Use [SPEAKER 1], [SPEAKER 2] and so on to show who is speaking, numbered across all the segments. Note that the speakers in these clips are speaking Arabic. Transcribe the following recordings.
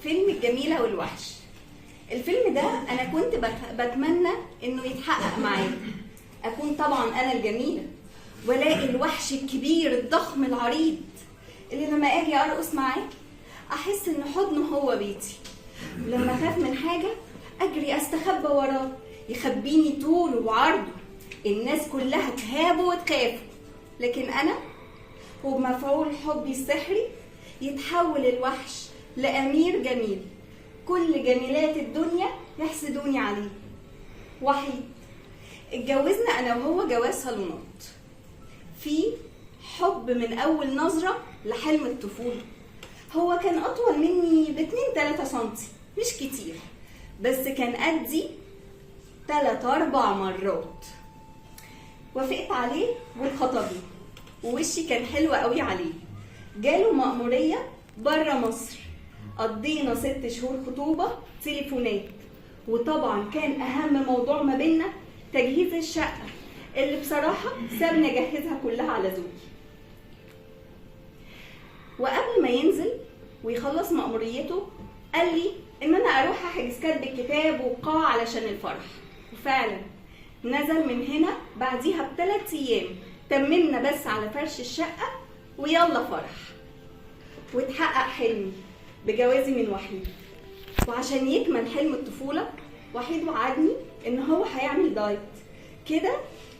[SPEAKER 1] فيلم الجميلة والوحش. الفيلم ده أنا كنت بتمنى إنه يتحقق معايا. أكون طبعا أنا الجميلة ولاقي الوحش الكبير الضخم العريض اللي لما أجي أرقص معاه أحس إن حضنه هو بيتي، ولما أخاف من حاجة أجري أستخبى وراه يخبيني طوله وعرضه. الناس كلها تهابه وتخافه، لكن أنا وبمفعول حبي السحري يتحول الوحش لأمير جميل كل جميلات الدنيا يحسدوني عليه. وحيد اتجوزنا أنا وهو جواز صالونات، في حب من أول نظرة لحلم الطفولة. هو كان أطول مني ب2-3 سنتي، مش كتير، بس كان قدي 3-4 مرات. وافقت عليه واتخطبنا، ووشي كان حلو قوي عليه. جاله مأمورية بره مصر، قضينا 6 شهور خطوبة تليفونات. وطبعا كان أهم موضوع ما بينا تجهيز الشقة اللي بصراحة سابني أجهزها كلها على زوجي. وقبل ما ينزل ويخلص مأموريته قال لي إن أنا أروح أحجز كتب الكتاب والقاعة علشان الفرح. وفعلا نزل من هنا بعديها ب3 أيام، تممنا بس على فرش الشقة ويلا فرح. واتحقق حلمي بجوازي من وحيد. وعشان يكمل حلم الطفولة، وحيد وعدني إن هو هيعمل دايت كده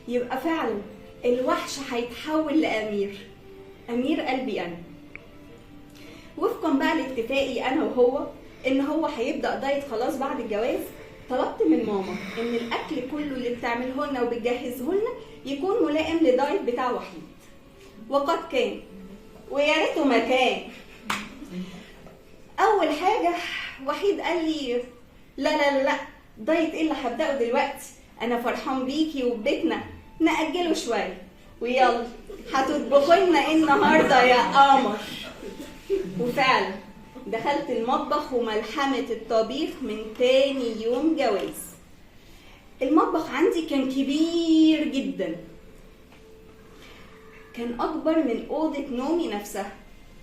[SPEAKER 1] يبقى فعلا الوحش هيتحول لأمير، أمير قلبي أنا. وفقا بقى لاتفاقي أنا وهو إن هو هيبدأ دايت خلاص بعد الجواز، طلبت من ماما إن الأكل كله اللي بتعمله لنا وبتجهزه لنا يكون ملائم للدايت بتاع وحيد. وقد كان، ويا ريته ما كان. أول حاجة وحيد قال لي لا لا لا، دايت إيه اللي هبدأه دلوقتي؟ أنا فرحان بيكي وببيتنا، نأجله شوية ويلا هتطبخوا لنا إيه النهارده يا قمر؟ وفعلا دخلت المطبخ وملحمة الطبيخ من تاني يوم جواز. المطبخ عندي كان كبير جدا، كان أكبر من أوضة نومي نفسها.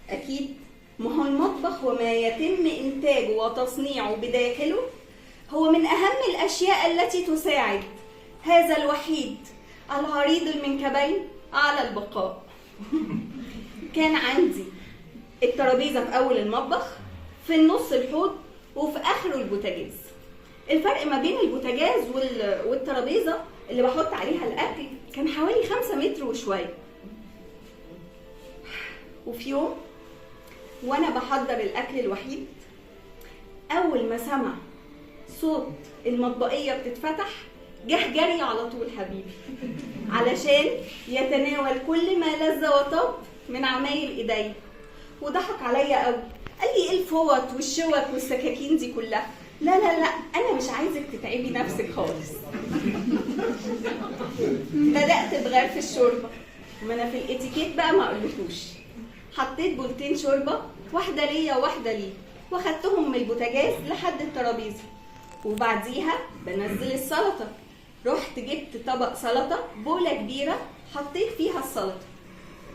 [SPEAKER 1] أكيد ما هو المطبخ وما يتم إنتاجه وتصنيعه بداخله هو من أهم الأشياء التي تساعد هذا الوحيد العريض المنكبين على البقاء. كان عندي الترابيزة في أول المطبخ، في النص الحوض، وفي آخره البوتاجاز. الفرق ما بين البوتاجاز والترابيزة اللي بحط عليها الأكل كان حوالي 5 متر وشوية. وفي يوم وأنا بحضر الأكل الوحيد، أول ما سمع صوت المطبقية بتتفتح جه جري على طول حبيبي علشان يتناول كل ما لذ وطاب من عمايل إيدي. وضحك عليا قوي، قال لي ايه الفوط والشوك والسكاكين دي كلها؟ لا لا لا، انا مش عايزك تتعبي نفسك خالص. بدأت بغرف الشوربه، ما انا في الاتيكيت بقى ما قلتوش. حطيت بولتين شوربه، واحده ليا وواحده ليه، واخدتهم من البوتاجاز لحد الترابيزه. وبعديها بنزل السلطه، رحت جبت طبق سلطه، بوله كبيره حطيت فيها السلطه،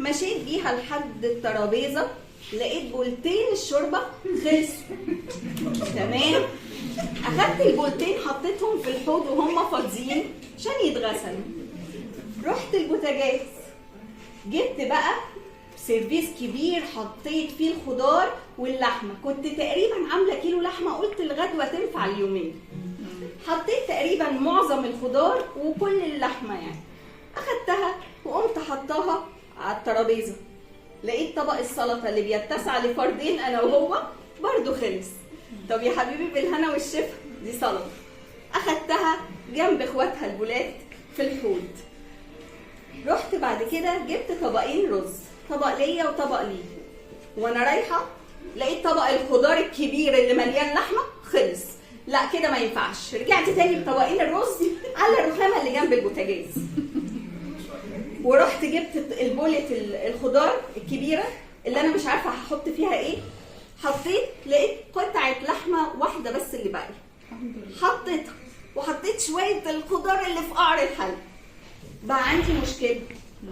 [SPEAKER 1] مشيت بيها لحد الترابيزه، لقيت بولتين الشوربه خلصوا. تمام، اخدت البولتين حطيتهم في الحوض وهم فاضيين عشان يتغسلوا. رحت البوتاجاز، جبت بقى سيرفيس كبير حطيت فيه الخضار واللحمه، كنت تقريبا عامله كيلو لحمه، قلت الغدوه تنفع اليومين. حطيت تقريبا معظم الخضار وكل اللحمه يعني، اخدتها وقمت حطاها على الترابيزه. لقيت طبق السلطه اللي بيتسع لفردين انا وهو برضو خلص. طب يا حبيبي بالهنا والشفا، دي سلطه. اخدتها جنب اخواتها البولات في الحوض. رحت بعد كده جبت طبقين رز، طبق ليا وطبق ليه. وانا رايحه لقيت طبق الخضار الكبير اللي مليان لحمه خلص. لا كده ما ينفعش، رجعت تاني بطبقين الرز على الرخامه اللي جنب البوتاجاز. ورحت جبت البولة الخضار الكبيرة اللي انا مش عارفة هحط فيها ايه، حطيت لقيت قطعة لحمة واحدة بس اللي باقي، حطيتها وحطيت شوية الخضار اللي في قعر الحل. بقى عندي مشكلة،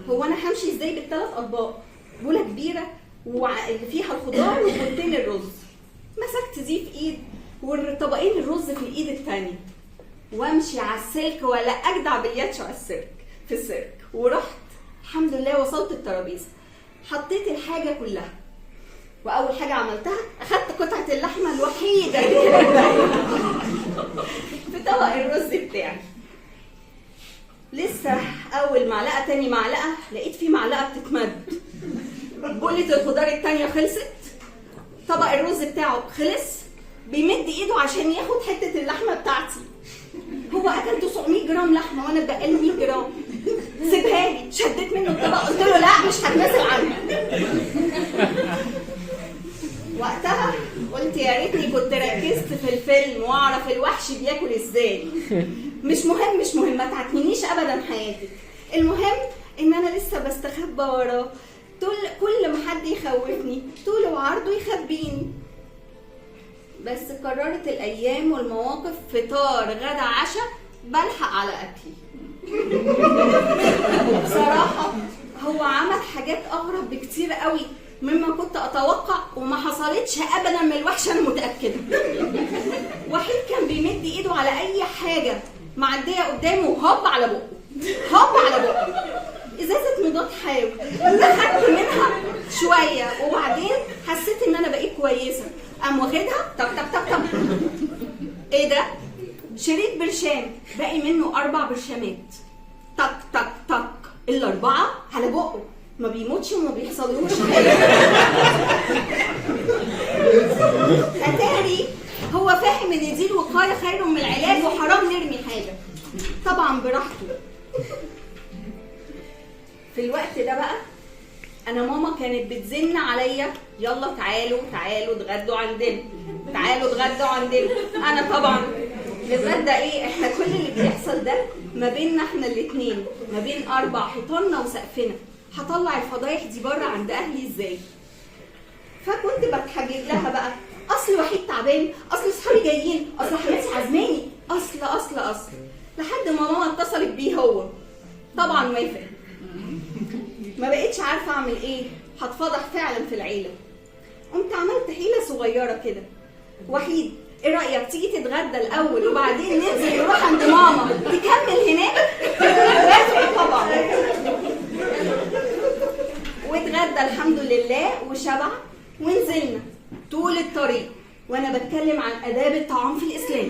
[SPEAKER 1] هو انا همشي ازاي ب3 اطباق؟ بولة كبيرة اللي فيها الخضار وبولتين الرز. مسكت دي في ايد والطبقين الرز في الايد التانية، وامشي على السلك ولا اجدع بالياتشو على السيرك في السيرك. ورحت الحمد لله وصلت الترابيزه، حطيت الحاجه كلها، واول حاجه عملتها اخدت قطعه اللحمه الوحيده في طبق الرز بتاعي. لسه اول معلقه تاني معلقه لقيت في معلقه بتتمد، بولة الخضار التانية خلصت، طبق الرز بتاعه خلص، بيمد ايده عشان ياخد حته اللحمه بتاعتي. هو اكل 900 جرام لحمه وانا بقى 100 جرام. سيبها لي، شديت منه الطبق قلت له لا مش هتنازل عنها. وقتها قلت يا ريتني كنت ركزت في الفيلم واعرف الوحش بياكل ازاي. مش مهم، ما تعتنيش ابدا حياتك. المهم ان انا لسه بستخبى وراه، كل ما حد يخوفني طوله وعرضه يخبيني. بس قررت الايام والمواقف، فطار غدا عشاء بلحق على اكلي. بصراحه هو عمل حاجات اغرب بكتير قوي مما كنت اتوقع، وما حصلتش ابدا من الوحش انا متاكده. وحيد كان بيمد ايده على اي حاجه معديه قدامه وهوب على بقه، هوب على بقه. ازازه مضاد حيوي اخدت منها شويه وبعدين حسيت ان انا بقيت كويسه، قام واخدها طق طق طق طق. ايه ده؟ شريط برشام باقي منه 4 برشامات، طق طق طق، ال4 على بقه، ما بيموتش وما بيحصلوش حاجه. اتاري هو فاهم ان دي الوقايه خير من العلاج وحرام نرمي حاجه، طبعا براحته. في الوقت ده بقى انا ماما كانت بتزن عليا يلا تعالوا اتغدوا عندنا، تعالوا اتغدوا عندنا. انا طبعا نتغدى ايه؟ احنا كل اللي بيحصل ده ما بيننا احنا الاثنين، ما بين 4 حيطاننا وسقفنا، هطلع الفضايح دي بره عند اهلي ازاي؟ فكنت بتحجج لها بقى، اصل وحيد تعبان، اصل اصحابي جايين، اصل حماتي عزماني، اصل لحد ما ماما اتصلت بيه هو، طبعا وافق. ما بقيتش عارفه اعمل ايه، هتفضح فعلا في العيله. قمت عملت حيله صغيره كده، وحيد ايه رايك تيجي تتغدى الاول وبعدين ننزل نروح عند ماما تكمل هناك؟ وافق طبعا، واتغدى الحمد لله وشبع، ونزلنا طول الطريق وانا بتكلم عن آداب الطعام في الاسلام.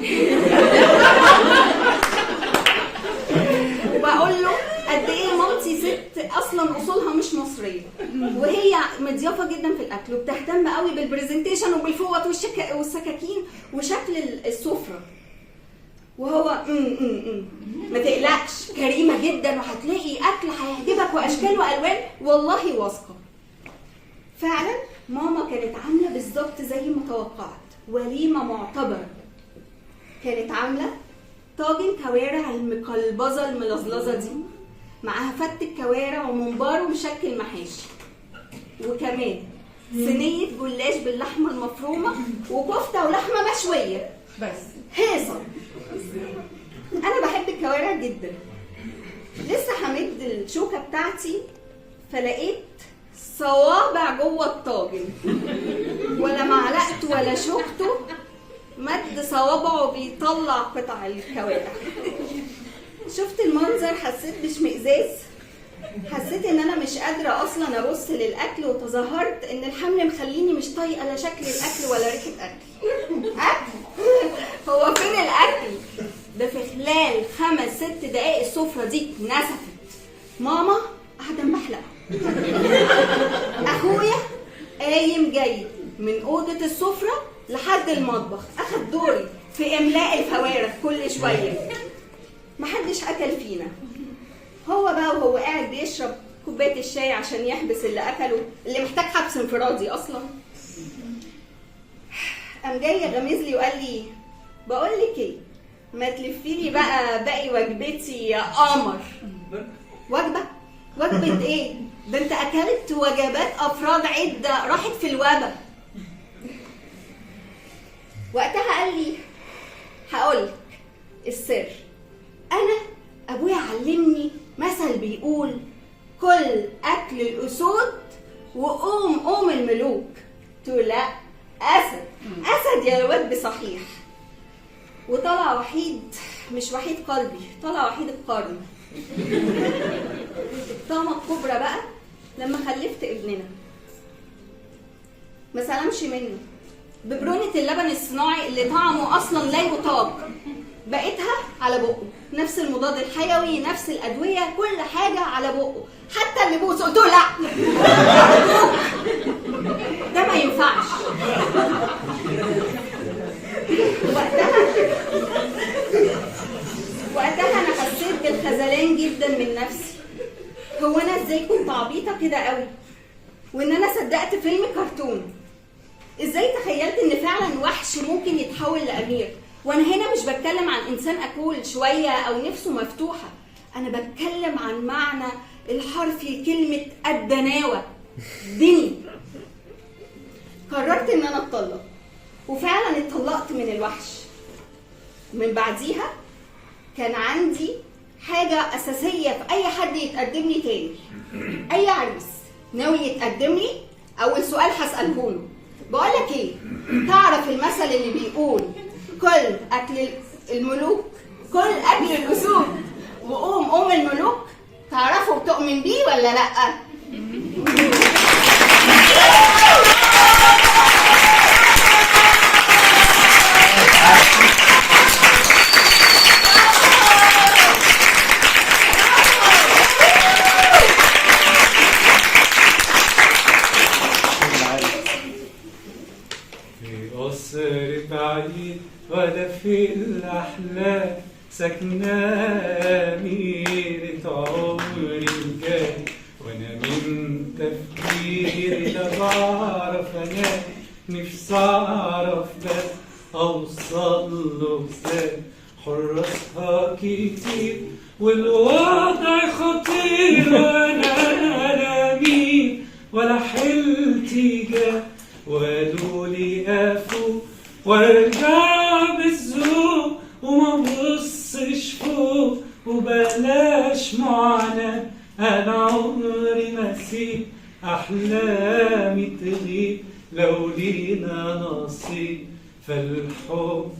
[SPEAKER 1] وبقول له قد ايه مامتي ست اصلا اصولها مش مصريه، وهي مضيافه جدا في الاكل وبتهتم قوي بالبرزنتيشن وبالفوط والسكاكين وشكل السفره. وهو ما تقلقش كريمه جدا وهتلاقي اكل هيعجبك واشكال والوان، والله واثقه. فعلا ماما كانت عامله بالظبط زي ما توقعت، وليمه معتبره. كانت عامله طاجن كوارع المقلبظه الملظلظه دي، معاها فتة كوارع وممبار ومشكل محاشي، وكمان صينيه جلاش باللحمه المفرومه وكفته ولحمه مشويه. بس هيصه. انا بحب الكوارع جدا. لسه همد الشوكه بتاعتي فلقيت صوابع جوه الطاجن، ولا معلقته ولا شوكته، مد صوابعه بيطلع قطع الكوارع. شفت المنظر حسيت باشمئزاز، حسيت ان انا مش قادره اصلا ابص للاكل، وتظاهرت ان الحمل مخليني مش طايقه لا شكل الاكل ولا ريحه اكل. هو فين الاكل ده؟ في خلال 5-6 دقائق السفره دي نسفت. ماما قاعده محلقه، اخويا قايم جاي من اوضه السفره لحد المطبخ، اخد دوري في املاء الفوارغ كل شويه. محدش اكل فينا. هو بقى وهو قاعد بيشرب كوبايه الشاي عشان يحبس اللي اكله، اللي محتاج حبس انفرادي اصلا، قام جاي غمز لي وقال لي بقول لك ايه، ما تلفي لي بقى باقي وجبتي يا قمر. وجبه ايه؟ ده انت اكلت وجبات افراد عده راحت في الوبا. وقتها قال لي هقولك السر، انا ابويا علمني مثل بيقول كل اكل الاسود وقوم الملوك. قلت له لا، اسد اسد يا واد بصحيح. وطلع وحيد، مش وحيد قلبي، طلع وحيد القرن. الطامة الكبرى بقى لما خلفت ابننا، ما سلمش منه ببرونة اللبن الصناعي اللي طعمه اصلا لا يطاق، بقيتها على بقه، نفس المضاد الحيوي، نفس الادويه، كل حاجه على بقه، حتى اللي بوس قلت له لا ده ما ينفعش. وقتها انا حسيت بالخذلان جدا من نفسي. هو انا ازاي كنت عبيطه كده قوي، وان انا صدقت فيلم كرتون؟ ازاي تخيلت ان فعلا وحش ممكن يتحول لامير؟ وانا هنا مش بتكلم عن انسان اكول شويه او نفسه مفتوحه، انا بتكلم عن معنى الحرفي لكلمه الدناوه، دني. قررت ان انا اتطلق، وفعلا اتطلقت من الوحش. من بعديها كان عندي حاجه اساسيه في اي حد يتقدم لي تاني. اي عريس ناوي يتقدم لي، اول سؤال هساله له، بقول لك ايه، تعرف المثل اللي بيقول كل اكل الملوك، كل اكل الاسود وقوم الملوك؟ تعرفه وتؤمن بيه ولا لا؟
[SPEAKER 2] بعيد ولا في الأحلام ساكنة أميرة عمري الجاي، وأنا من تفكيري لا بعرف أنام، نفسي أعرف بس أوصل له إزاي. حراسها كتير والوضع خطير، وأنا لا مين ولا حيلتي جا، وقالوا لي أفوق وارجع بالذوق وما بصش فوق وبلاش معاناة. انا عمري ما اسيب احلامي تغيب، لو لينا نصيب فالحب